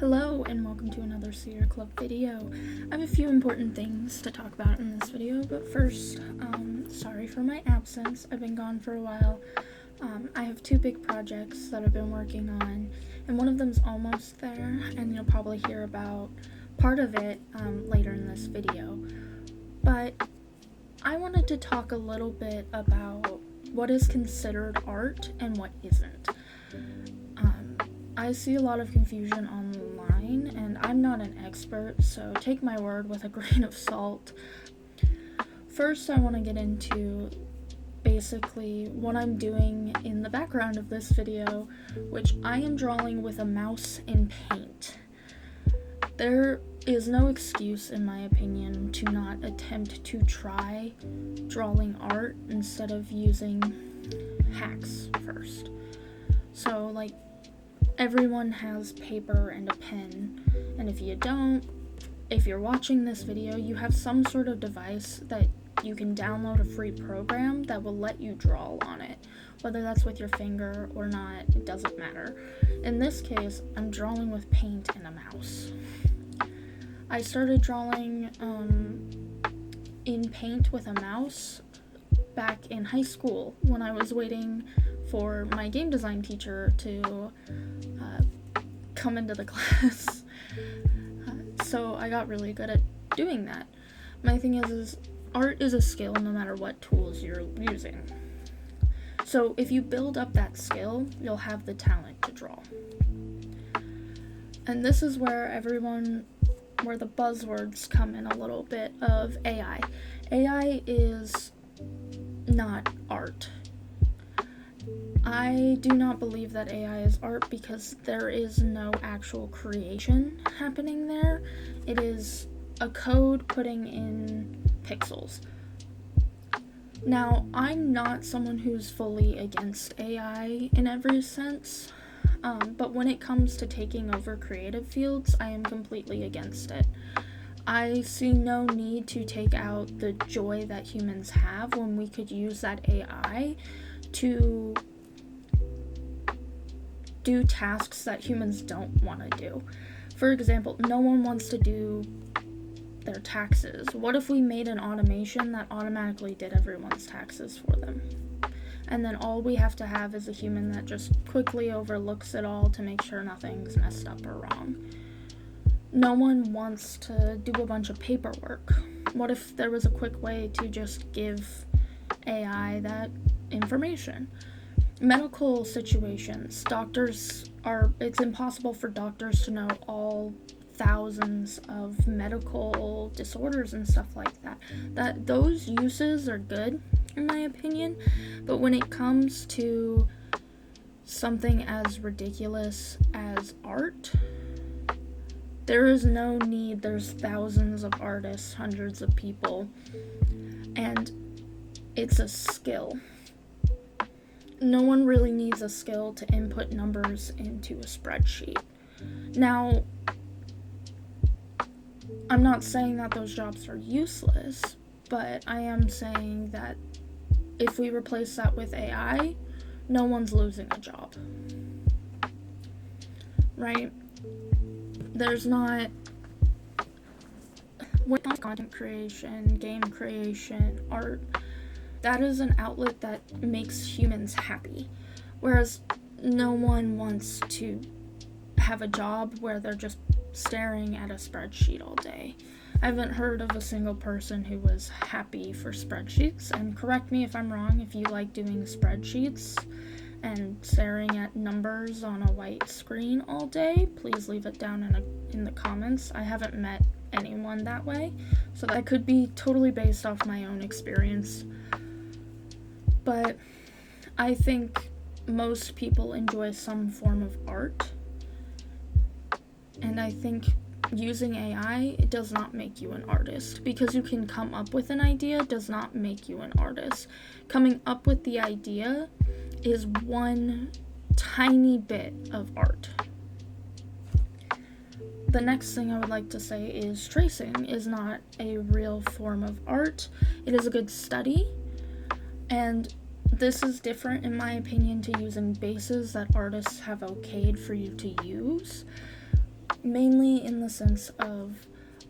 Hello and welcome to another Seer Club video. I have a few important things to talk about in this video, but first, sorry for my absence. I've been gone for a while. I have two big projects that I've been working on, and one of them's almost there, and you'll probably hear about part of it later in this video. But I wanted to talk a little bit about what is considered art and what isn't. I see a lot of confusion online, and I'm not an expert, so take my word with a grain of salt. First, I want to get into basically what I'm doing in the background of this video, which I am drawing with a mouse in Paint. There is no excuse, in my opinion, to not attempt to try drawing art instead of using hacks first. So, everyone has paper and a pen, and if you don't, if you're watching this video, you have some sort of device that you can download a free program that will let you draw on it. Whether that's with your finger or not, it doesn't matter. In this case, I'm drawing with Paint and a mouse. I started drawing in Paint with a mouse back in high school when I was waiting for my game design teacher to come into the class. So I got really good at doing that. My thing is art is a skill no matter what tools you're using. So if you build up that skill, you'll have the talent to draw. And this is where the buzzwords come in a little bit of AI. AI is not art. I do not believe that AI is art because there is no actual creation happening there. It is a code putting in pixels. Now, I'm not someone who's fully against AI in every sense, but when it comes to taking over creative fields, I am completely against it. I see no need to take out the joy that humans have when we could use that AI to do tasks that humans don't want to do. For example, no one wants to do their taxes. What if we made an automation that automatically did everyone's taxes for them? And then all we have to have is a human that just quickly overlooks it all to make sure nothing's messed up or wrong. No one wants to do a bunch of paperwork. What if there was a quick way to just give AI that information? Medical situations. It's impossible for doctors to know all thousands of medical disorders and stuff like that. Those uses are good, in my opinion, but when it comes to something as ridiculous as art, there is no need. There's thousands of artists, hundreds of people, and it's a skill. No one really needs a skill to input numbers into a spreadsheet. Now, I'm not saying that those jobs are useless, but I am saying that if we replace that with AI, no one's losing a job. Right? There's not... With content creation, game creation, art, that is an outlet that makes humans happy. Whereas no one wants to have a job where they're just staring at a spreadsheet all day. I haven't heard of a single person who was happy for spreadsheets, and correct me if I'm wrong, if you like doing spreadsheets and staring at numbers on a white screen all day, please leave it down in the comments. I haven't met anyone that way, so that could be totally based off my own experience. But I think most people enjoy some form of art, and I think using AI, it does not make you an artist. Because you can come up with an idea does not make you an artist. Coming up with the idea is one tiny bit of art. The next thing I would like to say is tracing is not a real form of art. It is a good study, and this is different, in my opinion, to using bases that artists have okayed for you to use. mainly in the sense of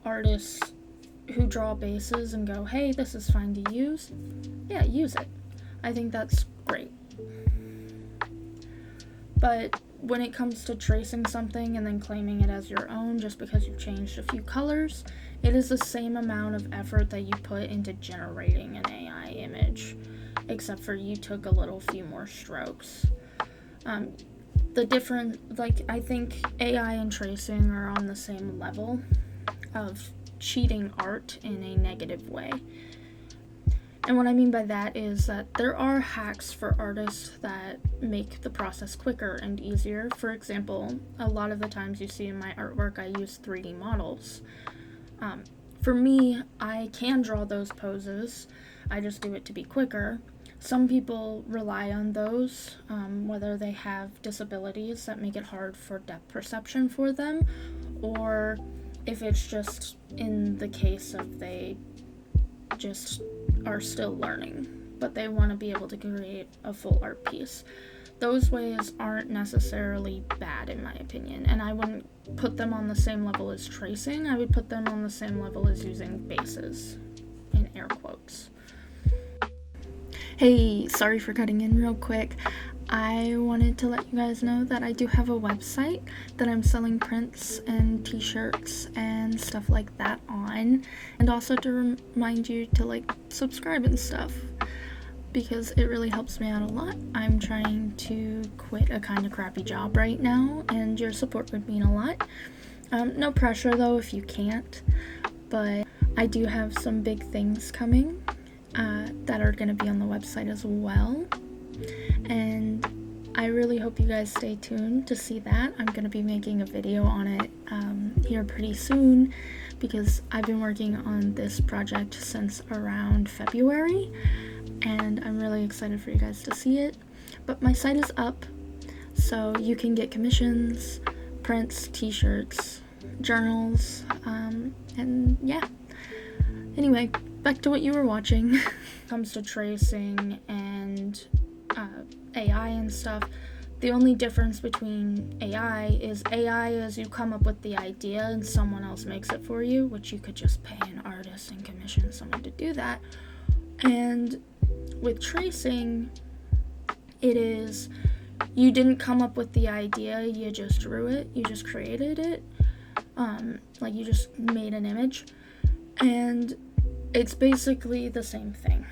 artists who draw bases and go, hey, this is fine to use. Yeah, use it. I think that's great. But when it comes to tracing something and then claiming it as your own just because you changed a few colors, it is the same amount of effort that you put into generating an AI image, except for you took a little few more strokes. The different, I think AI and tracing are on the same level of cheating art in a negative way. And what I mean by that is that there are hacks for artists that make the process quicker and easier. For example, a lot of the times you see in my artwork, I use 3D models. For me, I can draw those poses. I just do it to be quicker. Some people rely on those, whether they have disabilities that make it hard for depth perception for them, or if it's just in the case of they just are still learning, but they want to be able to create a full art piece. Those ways aren't necessarily bad in my opinion, and I wouldn't put them on the same level as tracing. I would put them on the same level as using bases, in air quotes. Hey, sorry for cutting in real quick. I wanted to let you guys know that I do have a website that I'm selling prints and t-shirts and stuff like that on, and also to remind you to subscribe and stuff, because it really helps me out a lot. I'm trying to quit a kind of crappy job right now, and your support would mean a lot. No pressure though if you can't, but I do have some big things coming that are going to be on the website as well. And I really hope you guys stay tuned to see that. I'm going to be making a video on it here pretty soon, because I've been working on this project since around February, and I'm really excited for you guys to see it. But my site is up, so you can get commissions, prints, t-shirts, journals, and yeah. Anyway, back to what you were watching. When it comes to tracing and AI and stuff, the only difference between AI is you come up with the idea and someone else makes it for you, which you could just pay an artist and commission someone to do that. And with tracing, it is you didn't come up with the idea, you just drew it, you just created it, you just made an image, and it's basically the same thing.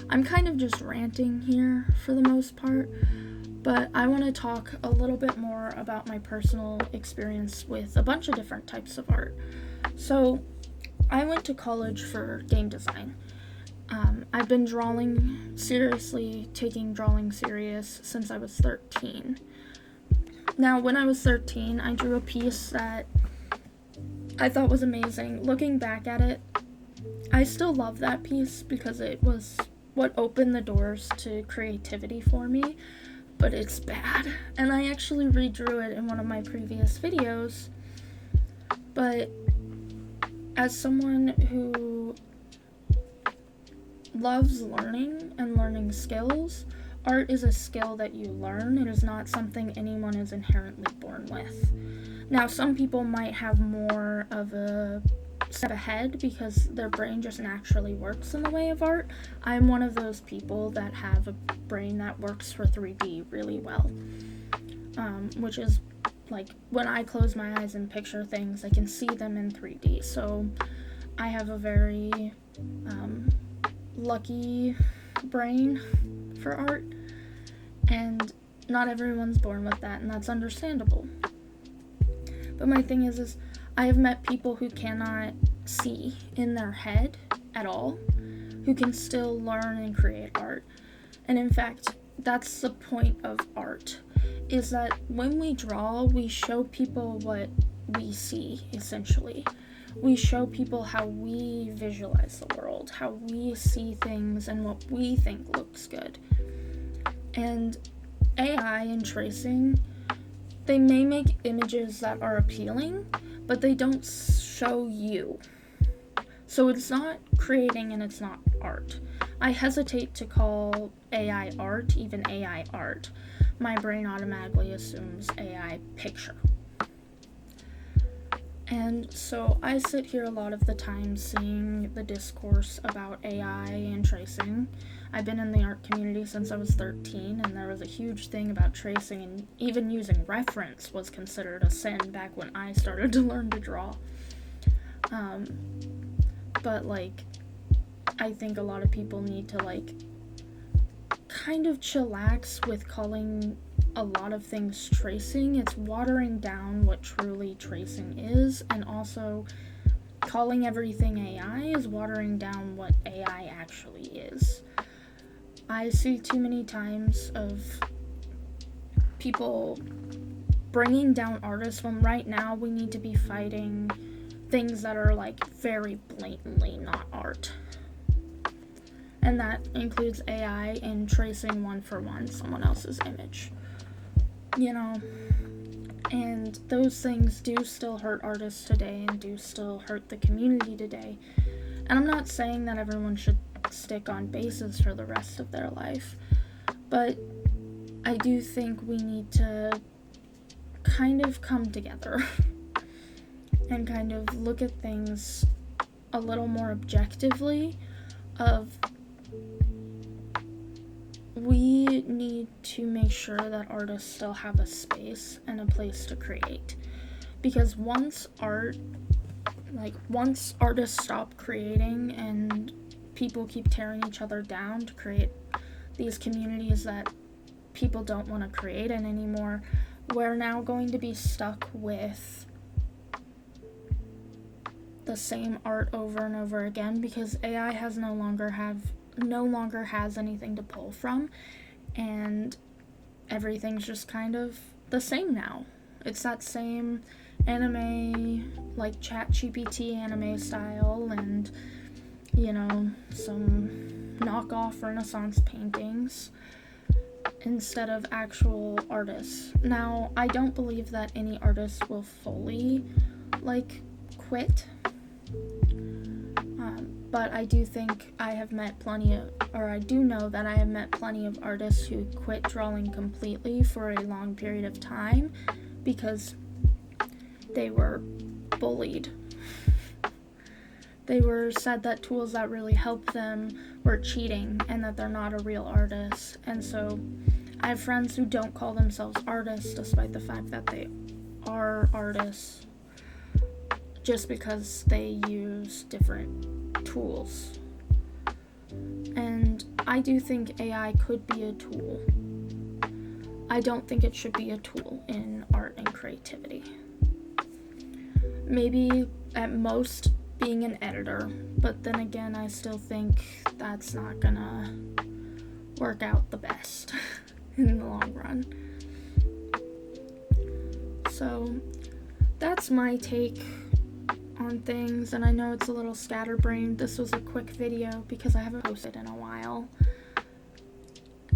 I'm kind of just ranting here for the most part, but I want to talk a little bit more about my personal experience with a bunch of different types of art. So, I went to college for game design. I've been taking drawing serious since I was 13. Now, when I was 13, I drew a piece that I thought was amazing. Looking back at it, I still love that piece because it was what opened the doors to creativity for me, but it's bad. And I actually redrew it in one of my previous videos. But as someone who loves learning and learning skills, art is a skill that you learn. It is not something anyone is inherently born with. Now, some people might have more of a step ahead because their brain just naturally works in the way of art. I'm one of those people that have a brain that works for 3D really well, which is when I close my eyes and picture things, I can see them in 3D. So I have a very lucky brain for art, and not everyone's born with that, and that's understandable. But my thing is I have met people who cannot see in their head at all, who can still learn and create art. And in fact, that's the point of art, is that when we draw, we show people what we see, essentially. We show people how we visualize the world, how we see things, and what we think looks good. And AI and tracing, they may make images that are appealing, but they don't show you. So it's not creating and it's not art. I hesitate to call AI art even AI art. My brain automatically assumes AI picture. And so I sit here a lot of the time seeing the discourse about AI and tracing. I've been in the art community since I was 13, and there was a huge thing about tracing, and even using reference was considered a sin back when I started to learn to draw. But, like, I think a lot of people need to, like, kind of chillax with calling a lot of things tracing. It's watering down what truly tracing is, and also calling everything AI is watering down what AI actually is. I see too many times of people bringing down artists when right now we need to be fighting things that are, like, very blatantly not art. And that includes AI in tracing one for one someone else's image. You know, and those things do still hurt artists today and do still hurt the community today. And I'm not saying that everyone should stick on bases for the rest of their life, but I do think we need to kind of come together and kind of look at things a little more objectively of we need to make sure that artists still have a space and a place to create. Because once artists stop creating and people keep tearing each other down to create these communities that people don't want to create in anymore, we're now going to be stuck with the same art over and over again because AI no longer has anything to pull from, and everything's just kind of the same now. It's that same anime, like ChatGPT anime style, and, you know, some knockoff Renaissance paintings instead of actual artists. Now, I don't believe that any artist will fully, like, quit. But I do think I do know that I have met plenty of artists who quit drawing completely for a long period of time because they were bullied. They were said that tools that really helped them were cheating and that they're not a real artist. And so I have friends who don't call themselves artists despite the fact that they are artists just because they use different tools. And I do think AI could be a tool. I don't think it should be a tool in art and creativity. Maybe at most being an editor, but then again, I still think that's not gonna work out the best in the long run. So that's my take on things, and I know it's a little scatterbrained. This was a quick video because I haven't posted in a while,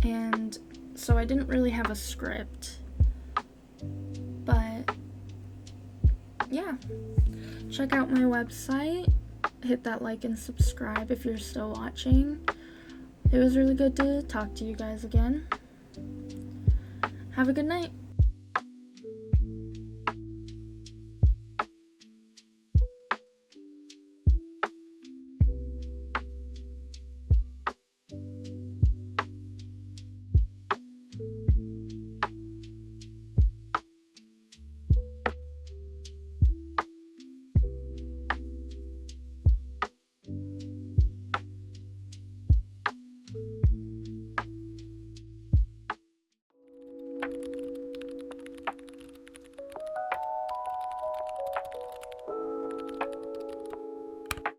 and so I didn't really have a script, but yeah, check out my website, hit that like and subscribe if you're still watching. It was really good to talk to you guys again. Have a good night.